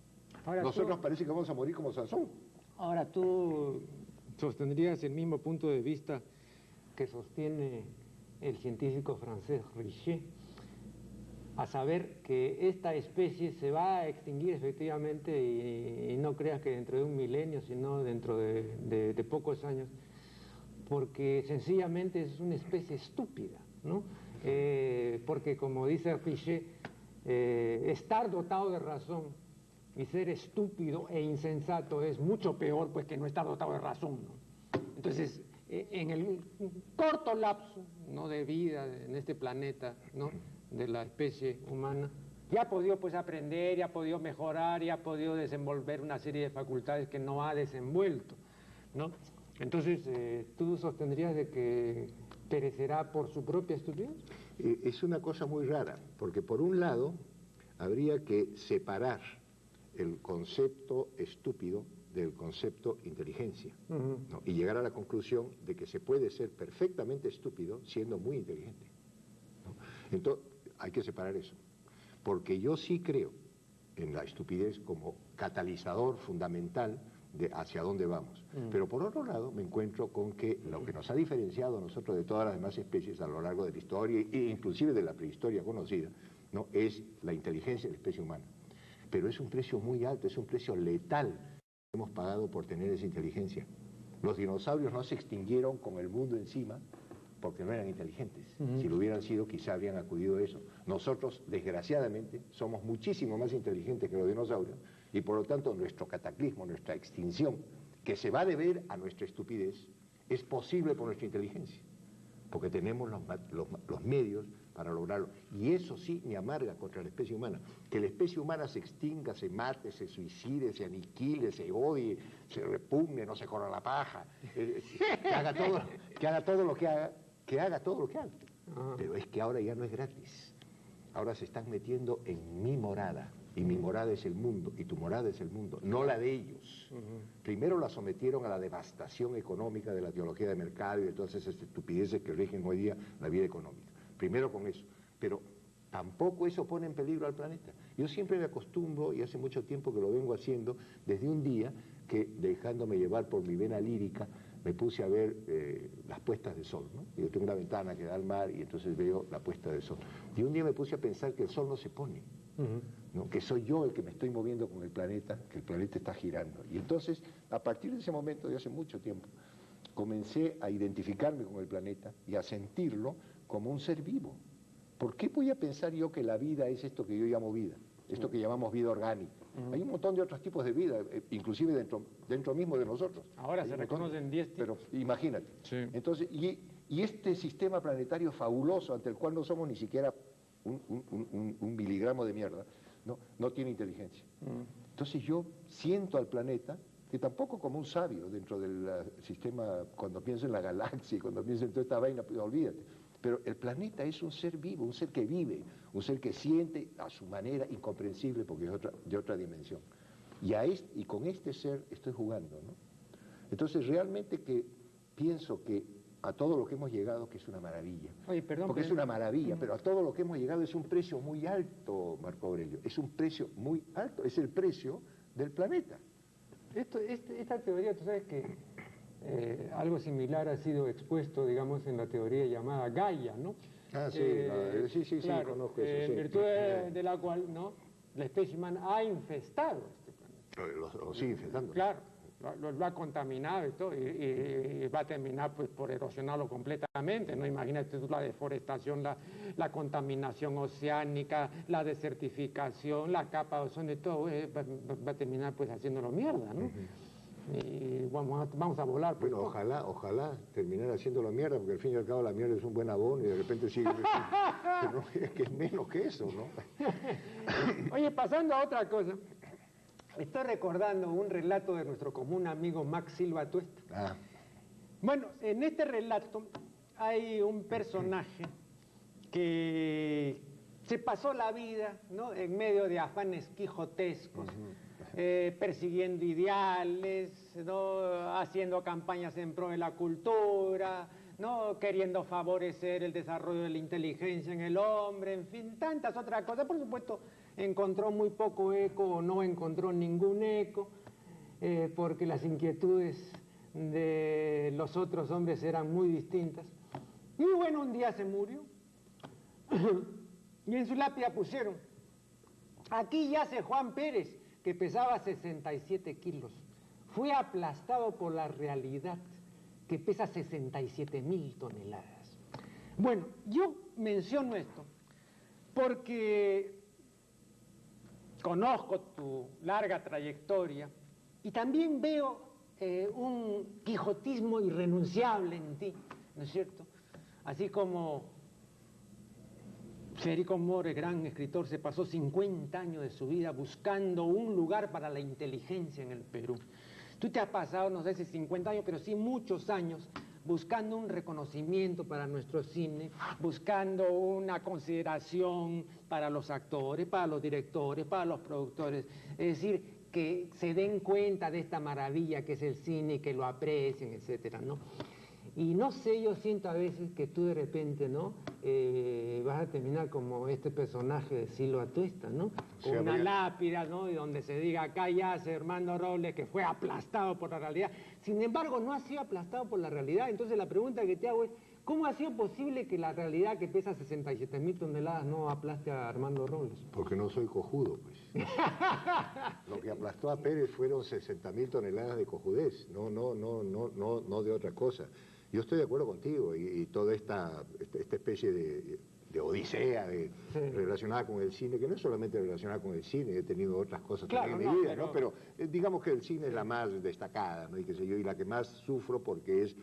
Ahora nosotros parece que vamos a morir como Sansón. Ahora tú sostendrías el mismo punto de vista que sostiene el científico francés Richet, a saber que esta especie se va a extinguir efectivamente y no creas que dentro de un milenio, sino dentro de pocos años, porque sencillamente es una especie estúpida, ¿no? Porque como dice Richet, estar dotado de razón y ser estúpido e insensato es mucho peor pues que no estar dotado de razón, ¿no? Entonces, en el corto lapso, ¿no?, de vida en este planeta, ¿no?, de la especie humana, ya ha podido pues aprender, ya ha podido mejorar, ya ha podido desenvolver una serie de facultades que no ha desenvuelto, ¿no? Entonces, ¿tú sostendrías de que perecerá por su propia estupidez? Es una cosa muy rara, porque por un lado habría que separar el concepto estúpido del concepto inteligencia, ¿no? Y llegar a la conclusión de que se puede ser perfectamente estúpido siendo muy inteligente, ¿no? Entonces hay que separar eso, porque yo sí creo en la estupidez como catalizador fundamental de hacia dónde vamos. Pero por otro lado me encuentro con que lo que nos ha diferenciado a nosotros de todas las demás especies a lo largo de la historia e inclusive de la prehistoria conocida, ¿no?, es la inteligencia de la especie humana. Pero es un precio muy alto, es un precio letal que hemos pagado por tener esa inteligencia. Los dinosaurios no se extinguieron con el mundo encima porque no eran inteligentes. Si lo hubieran sido, quizá habrían acudido a eso. Nosotros, desgraciadamente, somos muchísimo más inteligentes que los dinosaurios y por lo tanto nuestro cataclismo, nuestra extinción, que se va a deber a nuestra estupidez, es posible por nuestra inteligencia, porque tenemos los medios para lograrlo. Y eso sí me amarga contra la especie humana. Que la especie humana se extinga, se mate, se suicide, se aniquile, se odie, se repugne, no se corra la paja, que haga todo lo que haga, Pero es que ahora ya no es gratis. Ahora se están metiendo en mi morada, y mi morada es el mundo, y tu morada es el mundo, no la de ellos. Primero la sometieron a la devastación económica de la teología de mercado y de todas esas estupideces que rigen hoy día la vida económica. Primero con eso, pero tampoco eso pone en peligro al planeta. Yo siempre me acostumbro, y hace mucho tiempo que lo vengo haciendo, desde un día que, dejándome llevar por mi vena lírica, me puse a ver las puestas de sol, ¿no? Yo tengo una ventana que da al mar y entonces veo la puesta de sol. Y un día me puse a pensar que el sol no se pone, ¿no? Que soy yo el que me estoy moviendo con el planeta, que el planeta está girando. Y entonces, a partir de ese momento, de hace mucho tiempo, comencé a identificarme con el planeta y a sentirlo como un ser vivo. ¿Por qué voy a pensar yo que la vida es esto que yo llamo vida? Esto que llamamos vida orgánica. Hay un montón de otros tipos de vida, inclusive dentro mismo de nosotros. Ahora se reconocen 10 tipos. Pero imagínate. Sí. Entonces, y este sistema planetario fabuloso, ante el cual no somos ni siquiera un miligramo de mierda, no tiene inteligencia. Entonces yo siento al planeta, que tampoco como un sabio dentro del sistema, cuando pienso en la galaxia y cuando pienso en toda esta vaina, pues olvídate. Pero el planeta es un ser vivo, un ser que vive, un ser que siente a su manera incomprensible porque es de otra dimensión. Y con este ser estoy jugando, ¿no? Entonces realmente que pienso que a todo lo que hemos llegado, que es una maravilla. Oye, perdón, porque es una maravilla, pero a todo lo que hemos llegado es un precio muy alto, Marco Aurelio. Es un precio muy alto, es el precio del planeta. Esta teoría, tú sabes que algo similar ha sido expuesto, digamos, en la teoría llamada Gaia, ¿no? Ah, sí, sí, claro, conozco eso. En virtud de la cual, ¿no?, la especie humana ha infestado este planeta. Lo sigue infestando. Claro, lo ha contaminado y todo, y va a terminar pues por erosionarlo completamente, ¿no? Imagínate tú la deforestación, la contaminación oceánica, la desertificación, la capa de ozono, de todo, va a terminar pues haciéndolo mierda, ¿no? Y vamos a volar. Pues, bueno, ojalá terminar haciéndolo mierda, porque al fin y al cabo la mierda es un buen abono y de repente sigue pero es que es menos que eso, ¿no? Oye, pasando a otra cosa, estoy recordando un relato de nuestro común amigo Max Silva Atuesta. Ah. Bueno, en este relato hay un personaje que se pasó la vida, ¿no?, en medio de afanes quijotescos, persiguiendo ideales, ¿no?, haciendo campañas en pro de la cultura, ¿no?, queriendo favorecer el desarrollo de la inteligencia en el hombre, en fin, tantas otras cosas. Por supuesto, encontró muy poco eco o no encontró ningún eco, porque las inquietudes de los otros hombres eran muy distintas. Y bueno, un día se murió y en su lápida pusieron: aquí yace Juan Pérez, que pesaba 67 kilos. Fue aplastado por la realidad, que pesa 67.000 toneladas. Bueno, yo menciono esto porque conozco tu larga trayectoria y también veo un quijotismo irrenunciable en ti, ¿no es cierto? Así como Federico Moore, gran escritor, se pasó 50 años de su vida buscando un lugar para la inteligencia en el Perú. Tú te has pasado, no sé si 50 años, pero sí muchos años buscando un reconocimiento para nuestro cine, buscando una consideración para los actores, para los directores, para los productores. Es decir, que se den cuenta de esta maravilla que es el cine, que lo aprecien, etcétera, ¿no? Y no sé, yo siento a veces que tú de repente, ¿no?, vas a terminar como este personaje de Silva Atuesta, ¿no? Con una lápida, ¿no?, y donde se diga: acá yace Armando Robles, que fue aplastado por la realidad. Sin embargo, no ha sido aplastado por la realidad. Entonces la pregunta que te hago es: ¿cómo ha sido posible que la realidad, que pesa 67.000 toneladas, no aplaste a Armando Robles? Porque no soy cojudo, pues. Lo que aplastó a Pérez fueron 60.000 toneladas de cojudez, no de otra cosa. Yo estoy de acuerdo contigo y toda esta especie de odisea relacionada con el cine, que no es solamente relacionada con el cine, he tenido otras cosas también en mi vida, ¿no? Pero digamos que el cine es la más destacada, ¿no? Y la que más sufro porque es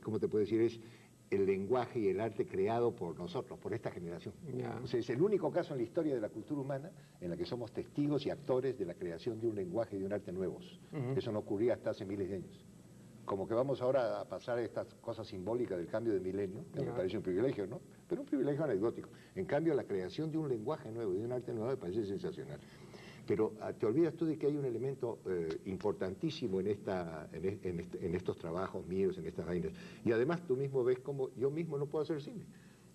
¿cómo te puedo decir? Es el lenguaje y el arte creado por nosotros, por esta generación. O sea, es el único caso en la historia de la cultura humana en la que somos testigos y actores de la creación de un lenguaje y de un arte nuevos. Eso no ocurría hasta hace miles de años. Como que vamos ahora a pasar estas cosas simbólicas del cambio de milenio, que me parece un privilegio, ¿no? Pero un privilegio anecdótico. En cambio, la creación de un lenguaje nuevo, de un arte nuevo, me parece sensacional. Pero te olvidas tú de que hay un elemento importantísimo en estos trabajos míos, en estas vainas. Y además tú mismo ves como yo mismo no puedo hacer cine.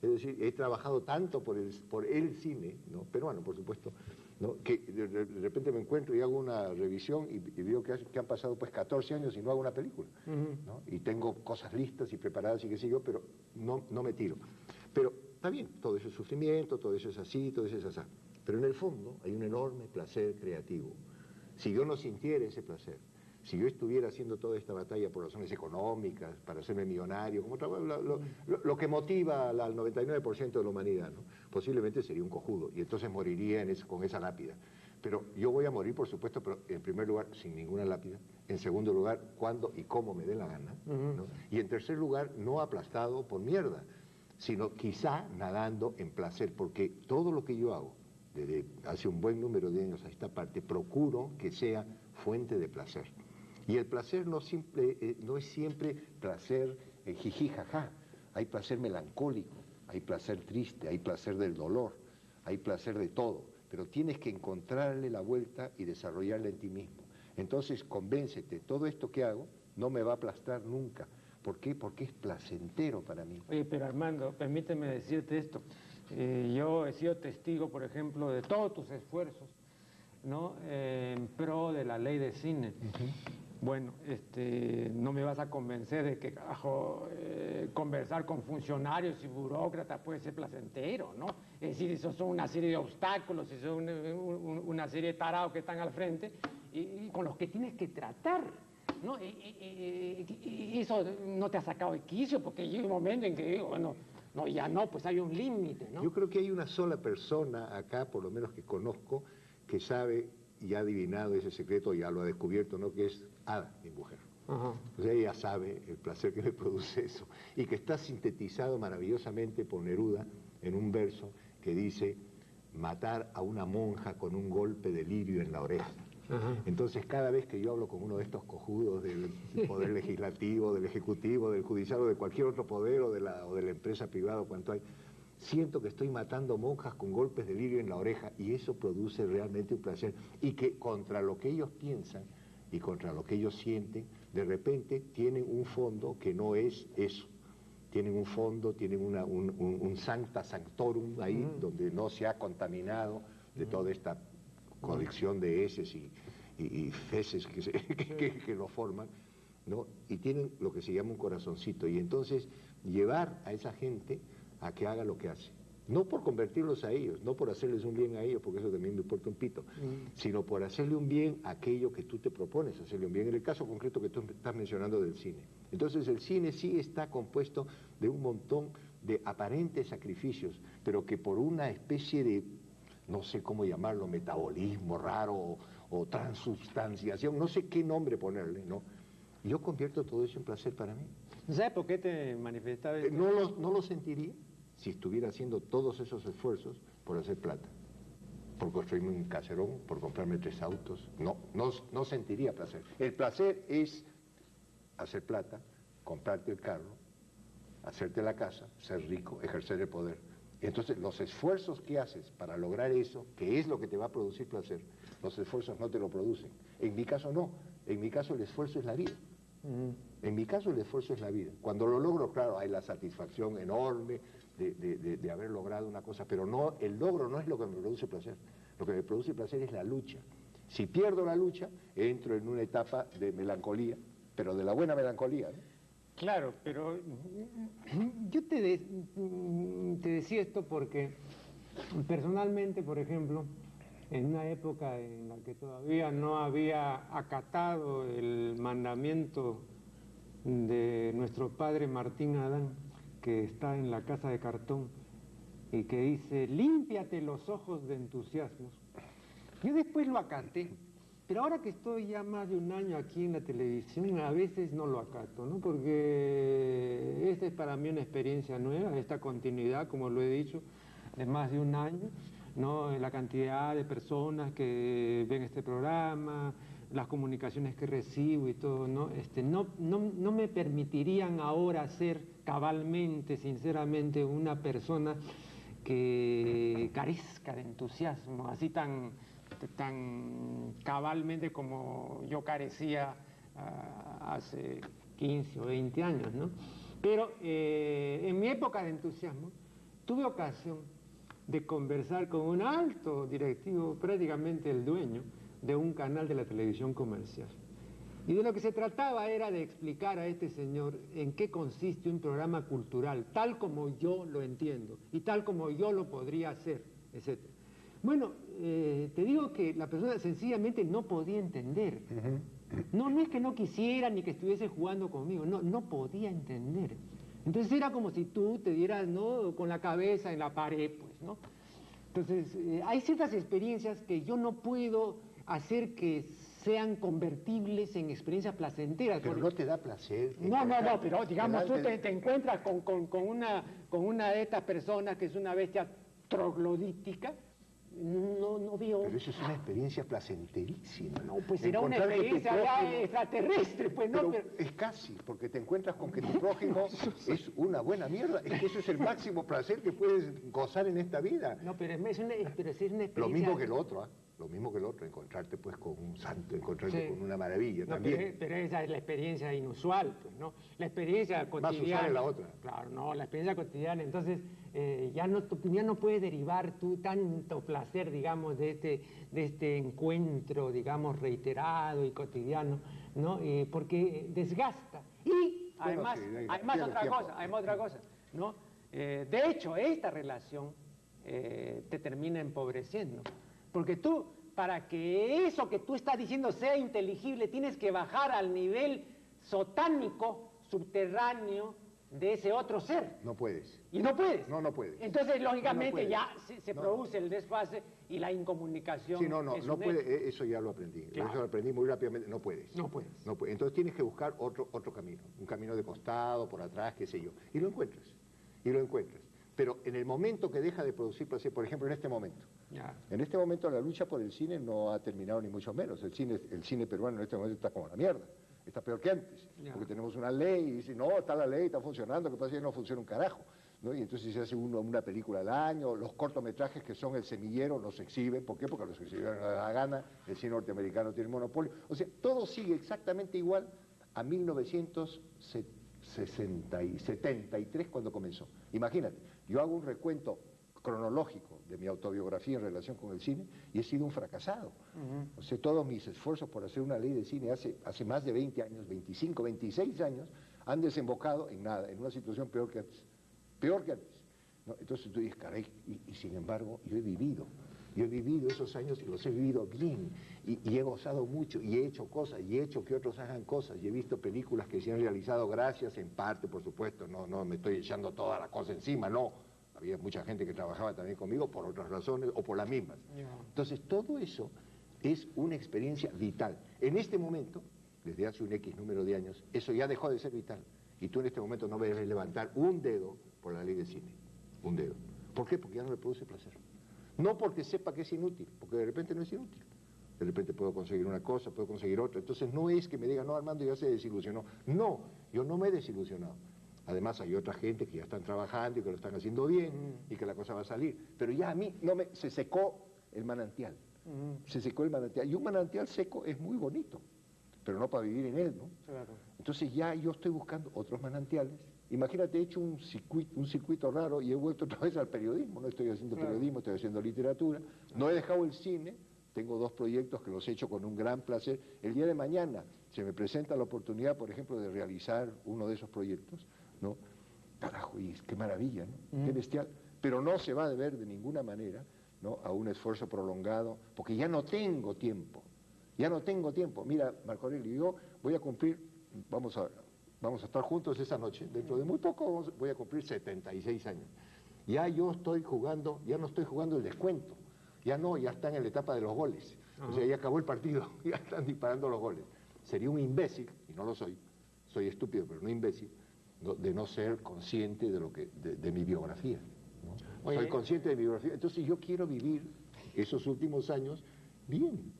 Es decir, he trabajado tanto por el cine, ¿no? Peruano, por supuesto, ¿no? Que de repente me encuentro y hago una revisión y veo que han pasado pues 14 años y no hago una película, ¿no? Y tengo cosas listas y preparadas y qué sé yo, pero no me tiro. Pero está bien, todo eso es sufrimiento, todo eso es así, todo eso es así. Pero en el fondo hay un enorme placer creativo. Si yo no sintiera ese placer, si yo estuviera haciendo toda esta batalla por razones económicas, para hacerme millonario, como lo que motiva al 99% de la humanidad, ¿no? Posiblemente sería un cojudo y entonces moriría con esa lápida. Pero yo voy a morir, por supuesto, pero en primer lugar, sin ninguna lápida. En segundo lugar, cuando y cómo me dé la gana, ¿no? Y en tercer lugar, no aplastado por mierda, sino quizá nadando en placer, porque todo lo que yo hago, desde hace un buen número de años a esta parte, procuro que sea fuente de placer. Y el placer no es siempre placer jiji, jaja. Hay placer melancólico, hay placer triste, hay placer del dolor, hay placer de todo. Pero tienes que encontrarle la vuelta y desarrollarla en ti mismo. Entonces, convéncete, todo esto que hago no me va a aplastar nunca. ¿Por qué? Porque es placentero para mí. Oye, pero Armando, permíteme decirte esto. Yo he sido testigo, por ejemplo, de todos tus esfuerzos, ¿no? En pro de la ley de cine. Bueno, no me vas a convencer de que conversar con funcionarios y burócratas puede ser placentero, ¿no? Es decir, esos son una serie de obstáculos, esos son una serie de tarados que están al frente y con los que tienes que tratar, ¿no? Y eso no te ha sacado de quicio, porque llega un momento en que digo, bueno, no, ya no, pues hay un límite, ¿no? Yo creo que hay una sola persona acá, por lo menos que conozco, que sabe y ha adivinado ese secreto, ya lo ha descubierto, ¿no? Que es Ada, mi mujer. O sea, ella sabe el placer que me produce eso, y que está sintetizado maravillosamente por Neruda en un verso que dice: matar a una monja con un golpe de lirio en la oreja. Entonces, cada vez que yo hablo con uno de estos cojudos del poder legislativo, del ejecutivo, del judicial o de cualquier otro poder o de la empresa privada, cuanto hay, siento que estoy matando monjas con golpes de lirio en la oreja, y eso produce realmente un placer, y que contra lo que ellos piensan y contra lo que ellos sienten, de repente tienen un fondo que no es eso. Tienen un fondo, tienen un sancta sanctorum ahí, donde no se ha contaminado de toda esta colección de heces y feces que lo forman, ¿no? Y tienen lo que se llama un corazoncito, y entonces llevar a esa gente a que haga lo que hace. No por convertirlos a ellos, no por hacerles un bien a ellos, porque eso también me importa un pito, sino por hacerle un bien a aquello que tú te propones hacerle un bien. En el caso concreto que tú estás mencionando del cine. Entonces el cine sí está compuesto de un montón de aparentes sacrificios, pero que por una especie de, no sé cómo llamarlo, metabolismo raro o transubstanciación, no sé qué nombre ponerle, ¿no? Yo convierto todo eso en placer para mí. ¿Sabes por qué te manifestaba esto? No lo sentiría si estuviera haciendo todos esos esfuerzos por hacer plata, por construirme un caserón, por comprarme 3 autos. No sentiría placer. El placer es hacer plata, comprarte el carro, hacerte la casa, ser rico, ejercer el poder. Entonces, los esfuerzos que haces para lograr eso, que es lo que te va a producir placer, los esfuerzos no te lo producen. En mi caso no. En mi caso el esfuerzo es la vida. En mi caso el esfuerzo es la vida. Cuando lo logro, claro, hay la satisfacción enorme de haber logrado una cosa, pero no, el logro no es lo que me produce placer. Lo que me produce placer es la lucha. Si pierdo la lucha, entro en una etapa de melancolía, pero de la buena melancolía, ¿no? Claro, pero yo te decía esto porque personalmente, por ejemplo, en una época en la que todavía no había acatado el mandamiento de nuestro padre Martín Adán, que está en la casa de cartón y que dice: límpiate los ojos de entusiasmos. Yo después lo acaté, pero ahora que estoy ya más de un año aquí en la televisión, a veces no lo acato, ¿no? Porque esta es para mí una experiencia nueva, esta continuidad, como lo he dicho, de más de un año, ¿no? La cantidad de personas que ven este programa, las comunicaciones que recibo y todo, ¿no? No me permitirían ahora ser cabalmente, sinceramente, una persona que carezca de entusiasmo, así tan cabalmente como yo carecía hace 15 o 20 años, ¿no? Pero en mi época de entusiasmo, tuve ocasión de conversar con un alto directivo, prácticamente el dueño de un canal de la televisión comercial. Y de lo que se trataba era de explicar a este señor en qué consiste un programa cultural, tal como yo lo entiendo y tal como yo lo podría hacer, etc. Bueno, te digo que la persona sencillamente no podía entender. No es que no quisiera ni que estuviese jugando conmigo, no podía entender. Entonces era como si tú te dieras, ¿no?, con la cabeza en la pared, pues, ¿no? Entonces, hay ciertas experiencias que yo no puedo hacer que sean convertibles en experiencias placenteras. Pero no te da placer. No, pero digamos, tú te encuentras con una de estas personas que es una bestia troglodítica. No veo... Pero eso es una experiencia placenterísima. No, pues será una experiencia ya extraterrestre, pues no. Pero es casi, porque te encuentras con que tu prójimo es una buena mierda. Es que eso es el máximo placer que puedes gozar en esta vida. No, pero es una experiencia... Lo mismo que el otro, ¿eh? Lo mismo que el otro, encontrarte pues con un santo, encontrarte con una maravilla también. Pero esa es la experiencia inusual, pues, ¿no? La experiencia cotidiana. Más usual es la otra. Claro, no, la experiencia cotidiana. Entonces, ya no puedes derivar tú tanto placer, digamos, de este encuentro, digamos, reiterado y cotidiano, ¿no? Porque desgasta. Y además, otra cosa, ¿no? De hecho, esta relación te termina empobreciendo. Porque tú, para que eso que tú estás diciendo sea inteligible, tienes que bajar al nivel sotánico, subterráneo, de ese otro ser. No puedes. ¿Y no puedes? No puedes. Entonces, lógicamente, ya se produce el desfase y la incomunicación. Sí, no puedes, eso ya lo aprendí. Claro. Eso lo aprendí muy rápidamente. No puedes. No puedes. Entonces tienes que buscar otro camino. Un camino de costado, por atrás, qué sé yo. Y lo encuentras. Pero en el momento que deja de producir placer, por ejemplo, en este momento. En este momento la lucha por el cine no ha terminado ni mucho menos. El cine peruano en este momento está como la mierda. Está peor que antes. Porque tenemos una ley y dice, no, está la ley, está funcionando, que pasa es que no funciona un carajo, ¿no? Y entonces se hace una película al año, los cortometrajes que son el semillero los exhiben. ¿Por qué? Porque los exhiben a la gana, el cine norteamericano tiene monopolio. O sea, todo sigue exactamente igual a 1973 cuando comenzó. Imagínate, yo hago un recuento cronológico de mi autobiografía en relación con el cine y he sido un fracasado. O sea, todos mis esfuerzos por hacer una ley de cine hace más de 20 años, 25, 26 años, han desembocado en nada, en una situación peor que antes, ¿no? Entonces tú dices, caray, y sin embargo, yo he vivido esos años y los he vivido bien, y he gozado mucho, y he hecho cosas, y he hecho que otros hagan cosas, y he visto películas que se han realizado gracias, en parte, por supuesto, no me estoy echando toda la cosa encima, no. Había mucha gente que trabajaba también conmigo por otras razones o por las mismas. Entonces, todo eso es una experiencia vital. En este momento, desde hace un X número de años, eso ya dejó de ser vital. Y tú en este momento no debes levantar un dedo por la ley de cine. Un dedo. ¿Por qué? Porque ya no le produce placer. No porque sepa que es inútil, porque de repente no es inútil. De repente puedo conseguir una cosa, puedo conseguir otra. Entonces no es que me diga, no, Armando ya se desilusionó. No, yo no me he desilusionado. Además hay otra gente que ya están trabajando y que lo están haciendo bien y que la cosa va a salir. Pero ya a mí se secó el manantial. Se secó el manantial. Y un manantial seco es muy bonito, pero no para vivir en él, ¿no? Claro. Entonces ya yo estoy buscando otros manantiales. Imagínate, he hecho un circuito raro y he vuelto otra vez al periodismo. No estoy haciendo periodismo, estoy haciendo literatura. No he dejado el cine. Tengo 2 proyectos que los he hecho con un gran placer. El día de mañana se me presenta la oportunidad, por ejemplo, de realizar uno de esos proyectos, ¿no? Carajo, y qué maravilla, ¿no? Qué bestial. Pero no se va a deber de ninguna manera, ¿no?, a un esfuerzo prolongado, porque ya no tengo tiempo. Mira, Marco Aurelio, yo voy a cumplir, vamos a estar juntos esa noche, dentro de muy poco voy a cumplir 76 años. Ya yo estoy jugando, ya no estoy jugando el descuento, ya están en la etapa de los goles. O sea, ya acabó el partido, ya están disparando los goles. Sería un imbécil, y no lo soy estúpido, pero no imbécil, de no ser consciente de mi biografía, ¿no? Soy consciente de mi biografía, entonces yo quiero vivir esos últimos años bien.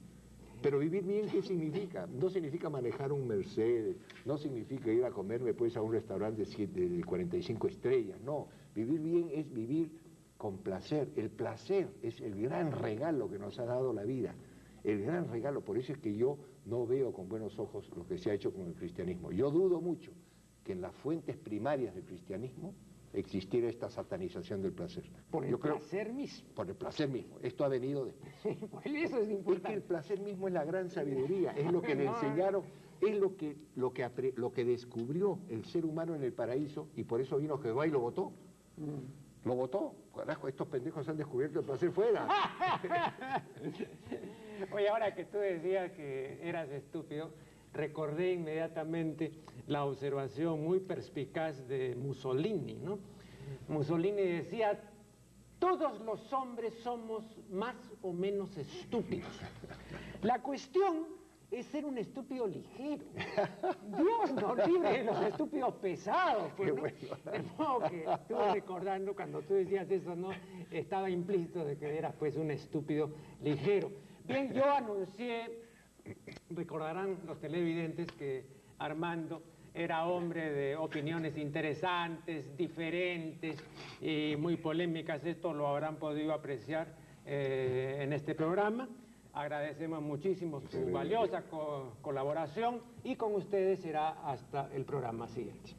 Pero vivir bien, ¿qué significa? No significa manejar un Mercedes, no significa ir a comerme pues a un restaurante de 45 estrellas, no. Vivir bien es vivir con placer. El placer es el gran regalo que nos ha dado la vida, el gran regalo. Por eso es que yo no veo con buenos ojos lo que se ha hecho con el cristianismo. Yo dudo mucho que en las fuentes primarias del cristianismo existiera esta satanización del placer. Por el placer mismo. Por el placer mismo. Esto ha venido después. Pues eso es importante. Es que el placer mismo es la gran sabiduría, es lo que le enseñaron, es lo que descubrió el ser humano en el paraíso, y por eso vino Jehová y lo votó. Lo votó. Carajo, estos pendejos han descubierto el placer fuera. Oye, ahora que tú decías que eras estúpido, recordé inmediatamente la observación muy perspicaz de Mussolini, ¿no? Mussolini decía: todos los hombres somos más o menos estúpidos. La cuestión es ser un estúpido ligero. Dios nos libre de los estúpidos pesados. Pues, ¿no? De modo que estuve recordando cuando tú decías eso, ¿no? Estaba implícito de que eras pues un estúpido ligero. Bien, yo anuncié, recordarán los televidentes, que Armando era hombre de opiniones interesantes, diferentes y muy polémicas. Esto lo habrán podido apreciar en este programa. Agradecemos muchísimo su valiosa colaboración y con ustedes será hasta el programa siguiente.